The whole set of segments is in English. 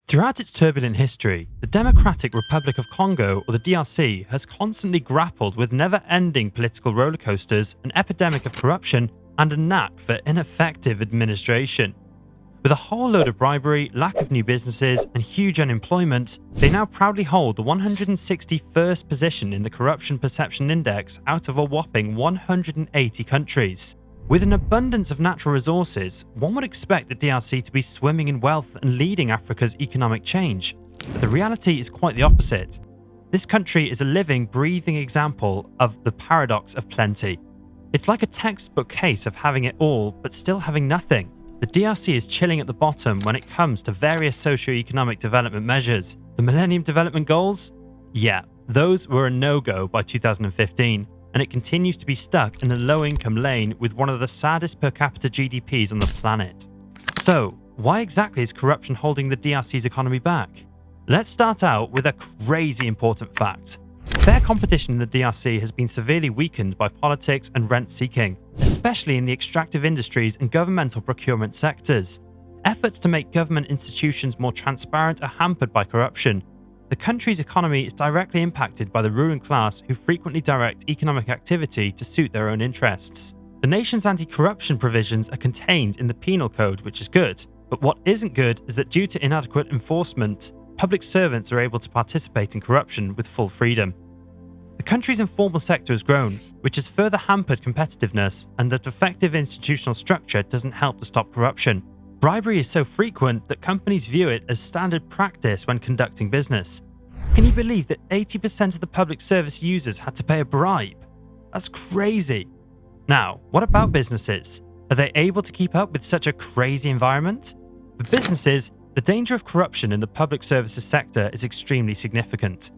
Throughout its turbulent history, the Democratic Republic of Congo, or the DRC, has constantly grappled with never-ending political rollercoasters, an epidemic of corruption, and a knack for ineffective administration. With a whole load of bribery, lack of new businesses, and huge unemployment, they now proudly hold the 161st position in the Corruption Perception Index out of a whopping 180 countries. With an abundance of natural resources, one would expect the DRC to be swimming in wealth and leading Africa's economic change. But the reality is quite the opposite. This country is a living, breathing example of the paradox of plenty. It's like a textbook case of having it all, but still having nothing. The DRC is chilling at the bottom when it comes to various socio-economic development measures. The Millennium Development Goals? Yeah, those were a no-go by 2015. And it continues to be stuck in the low-income lane with one of the saddest per capita GDPs on the planet. So, why exactly is corruption holding the DRC's economy back? Let's start out with a crazy important fact. Fair competition in the DRC has been severely weakened by politics and rent-seeking, especially in the extractive industries and governmental procurement sectors. Efforts to make government institutions more transparent are hampered by corruption. The country's economy is directly impacted by the ruling class who frequently direct economic activity to suit their own interests. The nation's anti-corruption provisions are contained in the Penal Code, which is good, but what isn't good is that due to inadequate enforcement, public servants are able to participate in corruption with full freedom. The country's informal sector has grown, which has further hampered competitiveness, and the defective institutional structure doesn't help to stop corruption. Bribery is so frequent that companies view it as standard practice when conducting business. Can you believe that 80% of the public service users had to pay a bribe? That's crazy. Now, what about businesses? Are they able to keep up with such a crazy environment? For businesses, the danger of corruption in the public services sector is extremely significant.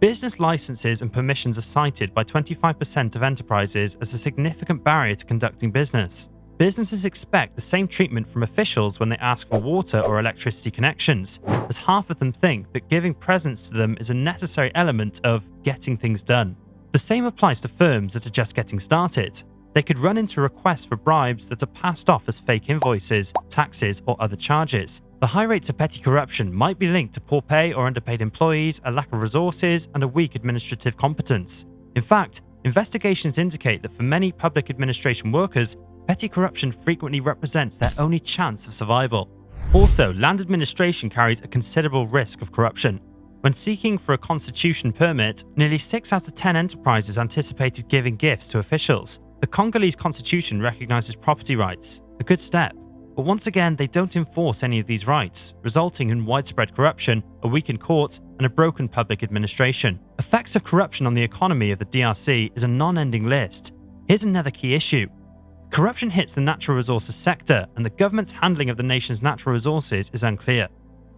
Business licenses and permissions are cited by 25% of enterprises as a significant barrier to conducting business. Businesses expect the same treatment from officials when they ask for water or electricity connections, as half of them think that giving presents to them is a necessary element of getting things done. The same applies to firms that are just getting started. They could run into requests for bribes that are passed off as fake invoices, taxes, or other charges. The high rates of petty corruption might be linked to poor pay or underpaid employees, a lack of resources, and a weak administrative competence. In fact, investigations indicate that for many public administration workers, petty corruption frequently represents their only chance of survival. Also, land administration carries a considerable risk of corruption. When seeking for a constitution permit, nearly 6 out of 10 enterprises anticipated giving gifts to officials. The Congolese constitution recognizes property rights, a good step. But once again, they don't enforce any of these rights, resulting in widespread corruption, a weakened court, and a broken public administration. Effects of corruption on the economy of the DRC is a non-ending list. Here's another key issue. Corruption hits the natural resources sector, and the government's handling of the nation's natural resources is unclear.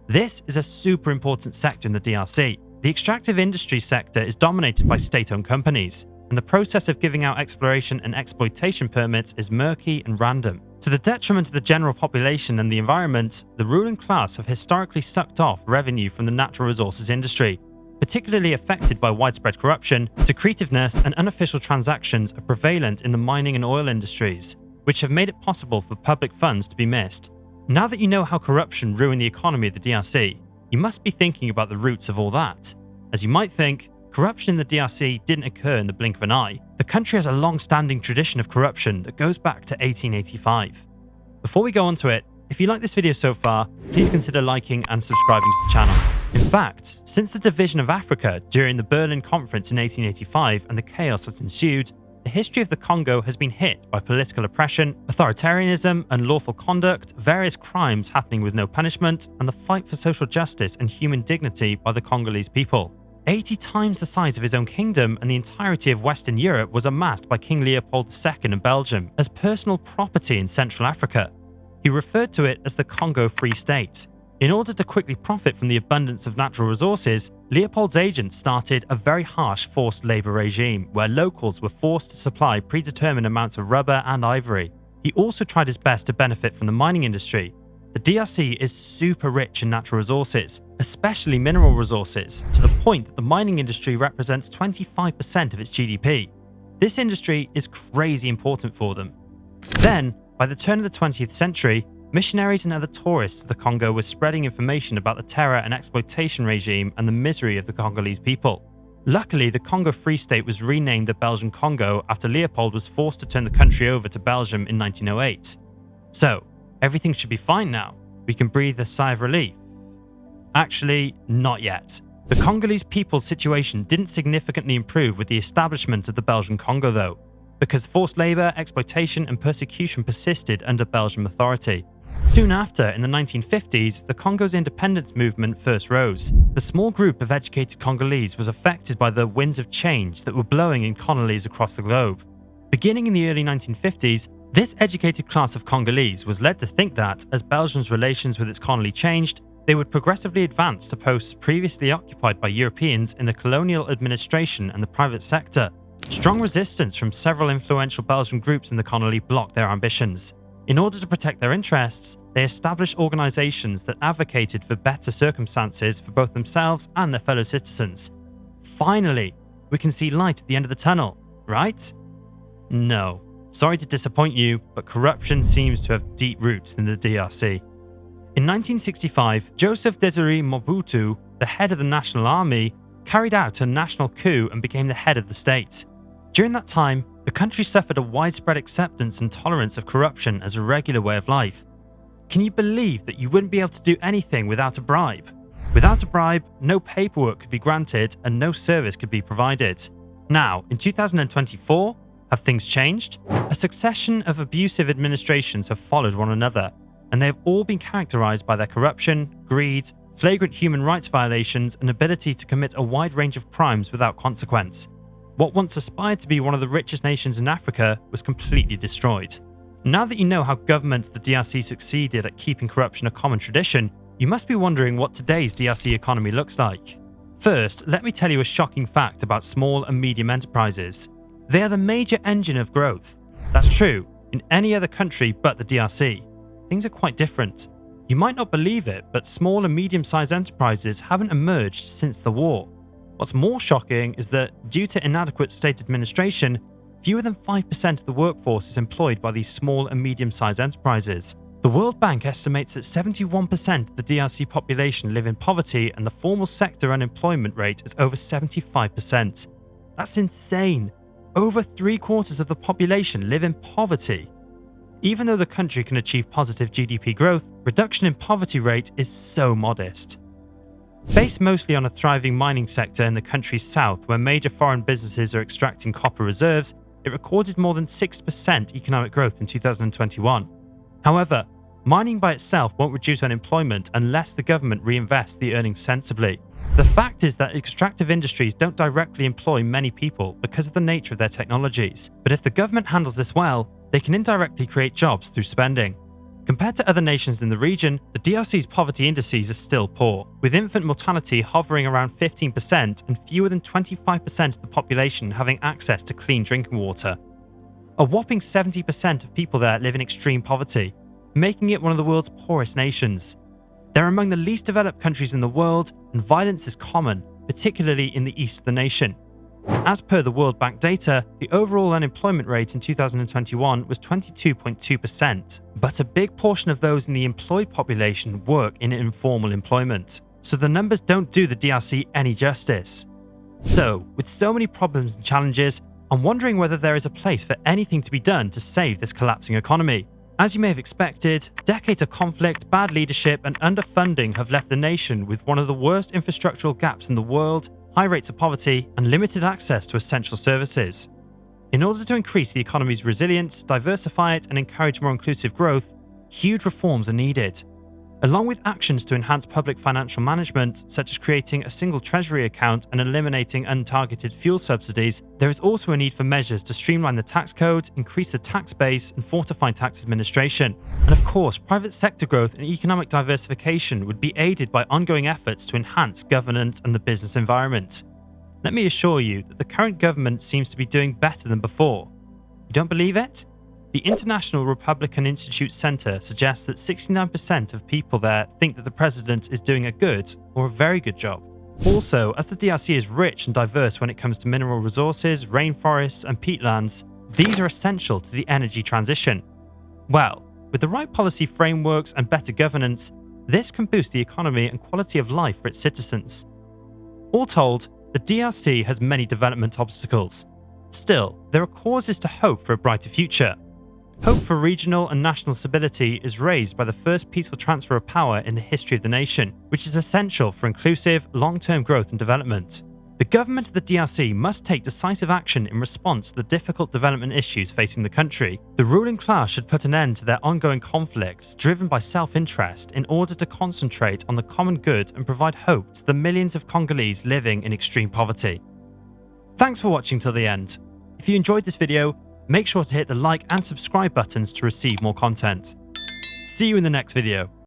This is a super important sector in the DRC. The extractive industry sector is dominated by state-owned companies, and the process of giving out exploration and exploitation permits is murky and random. To the detriment of the general population and the environment, the ruling class have historically sucked off revenue from the natural resources industry. Particularly affected by widespread corruption, secretiveness and unofficial transactions are prevalent in the mining and oil industries, which have made it possible for public funds to be missed. Now that you know how corruption ruined the economy of the DRC, you must be thinking about the roots of all that. As you might think, corruption in the DRC didn't occur in the blink of an eye. The country has a long-standing tradition of corruption that goes back to 1885. Before we go on to it, if you like this video so far, please consider liking and subscribing to the channel. In fact, since the division of Africa during the Berlin Conference in 1885 and the chaos that ensued, the history of the Congo has been hit by political oppression, authoritarianism, unlawful conduct, various crimes happening with no punishment, and the fight for social justice and human dignity by the Congolese people. 80 times the size of his own kingdom and the entirety of Western Europe was amassed by King Leopold II in Belgium as personal property in Central Africa. He referred to it as the Congo Free State. In order to quickly profit from the abundance of natural resources, Leopold's agents started a very harsh forced labor regime where locals were forced to supply predetermined amounts of rubber and ivory. He also tried his best to benefit from the mining industry. The DRC is super rich in natural resources, especially mineral resources, to the point that the mining industry represents 25% of its GDP. This industry is crazy important for them. Then, by the turn of the 20th century, Missionaries and other tourists to the Congo were spreading information about the terror and exploitation regime and the misery of the Congolese people. Luckily, the Congo Free State was renamed the Belgian Congo after Leopold was forced to turn the country over to Belgium in 1908. So, everything should be fine now. We can breathe a sigh of relief. Actually, not yet. The Congolese people's situation didn't significantly improve with the establishment of the Belgian Congo though, because forced labour, exploitation and persecution persisted under Belgian authority. Soon after, in the 1950s, the Congo's independence movement first rose. The small group of educated Congolese was affected by the winds of change that were blowing in colonies across the globe. Beginning in the early 1950s, this educated class of Congolese was led to think that, as Belgium's relations with its colony changed, they would progressively advance to posts previously occupied by Europeans in the colonial administration and the private sector. Strong resistance from several influential Belgian groups in the colony blocked their ambitions. In order to protect their interests, they established organisations that advocated for better circumstances for both themselves and their fellow citizens. Finally, we can see light at the end of the tunnel, right? No. Sorry to disappoint you, but corruption seems to have deep roots in the DRC. In 1965, Joseph Désiré Mobutu, the head of the National Army, carried out a national coup and became the head of the state. During that time, the country suffered a widespread acceptance and tolerance of corruption as a regular way of life. Can you believe that you wouldn't be able to do anything without a bribe? Without a bribe, no paperwork could be granted and no service could be provided. Now, in 2024, have things changed? A succession of abusive administrations have followed one another, and they have all been characterized by their corruption, greed, flagrant human rights violations, and ability to commit a wide range of crimes without consequence. What once aspired to be one of the richest nations in Africa was completely destroyed. Now that you know how governments of the DRC succeeded at keeping corruption a common tradition, you must be wondering what today's DRC economy looks like. First, let me tell you a shocking fact about small and medium enterprises. They are the major engine of growth. That's true in any other country but the DRC. Things are quite different. You might not believe it, but small and medium-sized enterprises haven't emerged since the war. What's more shocking is that, due to inadequate state administration, fewer than 5% of the workforce is employed by these small and medium-sized enterprises. The World Bank estimates that 71% of the DRC population live in poverty, and the formal sector unemployment rate is over 75%. That's insane! Over 3/4 of the population live in poverty. Even though the country can achieve positive GDP growth, reduction in poverty rate is so modest. Based mostly on a thriving mining sector in the country's south where major foreign businesses are extracting copper reserves, it recorded more than 6% economic growth in 2021. However, mining by itself won't reduce unemployment unless the government reinvests the earnings sensibly. The fact is that extractive industries don't directly employ many people because of the nature of their technologies, but if the government handles this well, they can indirectly create jobs through spending. Compared to other nations in the region, the DRC's poverty indices are still poor, with infant mortality hovering around 15% and fewer than 25% of the population having access to clean drinking water. A whopping 70% of people there live in extreme poverty, making it one of the world's poorest nations. They're among the least developed countries in the world, and violence is common, particularly in the east of the nation. As per the World Bank data, the overall unemployment rate in 2021 was 22.2%, but a big portion of those in the employed population work in informal employment, so the numbers don't do the DRC any justice. So, with so many problems and challenges, I'm wondering whether there is a place for anything to be done to save this collapsing economy. As you may have expected, decades of conflict, bad leadership, and underfunding have left the nation with one of the worst infrastructural gaps in the world, high rates of poverty, and limited access to essential services. In order to increase the economy's resilience, diversify it, and encourage more inclusive growth, huge reforms are needed. Along with actions to enhance public financial management, such as creating a single treasury account and eliminating untargeted fuel subsidies, there is also a need for measures to streamline the tax code, increase the tax base, and fortify tax administration. And of course, private sector growth and economic diversification would be aided by ongoing efforts to enhance governance and the business environment. Let me assure you that the current government seems to be doing better than before. You don't believe it? The International Republican Institute Center suggests that 69% of people there think that the president is doing a good or a very good job. Also, as the DRC is rich and diverse when it comes to mineral resources, rainforests, and peatlands, these are essential to the energy transition. Well, With the right policy frameworks and better governance, this can boost the economy and quality of life for its citizens. All told, the DRC has many development obstacles. Still, there are causes to hope for a brighter future. Hope for regional and national stability is raised by the first peaceful transfer of power in the history of the nation, which is essential for inclusive, long-term growth and development. The government of the DRC must take decisive action in response to the difficult development issues facing the country. The ruling class should put an end to their ongoing conflicts driven by self-interest in order to concentrate on the common good and provide hope to the millions of Congolese living in extreme poverty. Thanks for watching till the end. If you enjoyed this video, make sure to hit the like and subscribe buttons to receive more content. See you in the next video.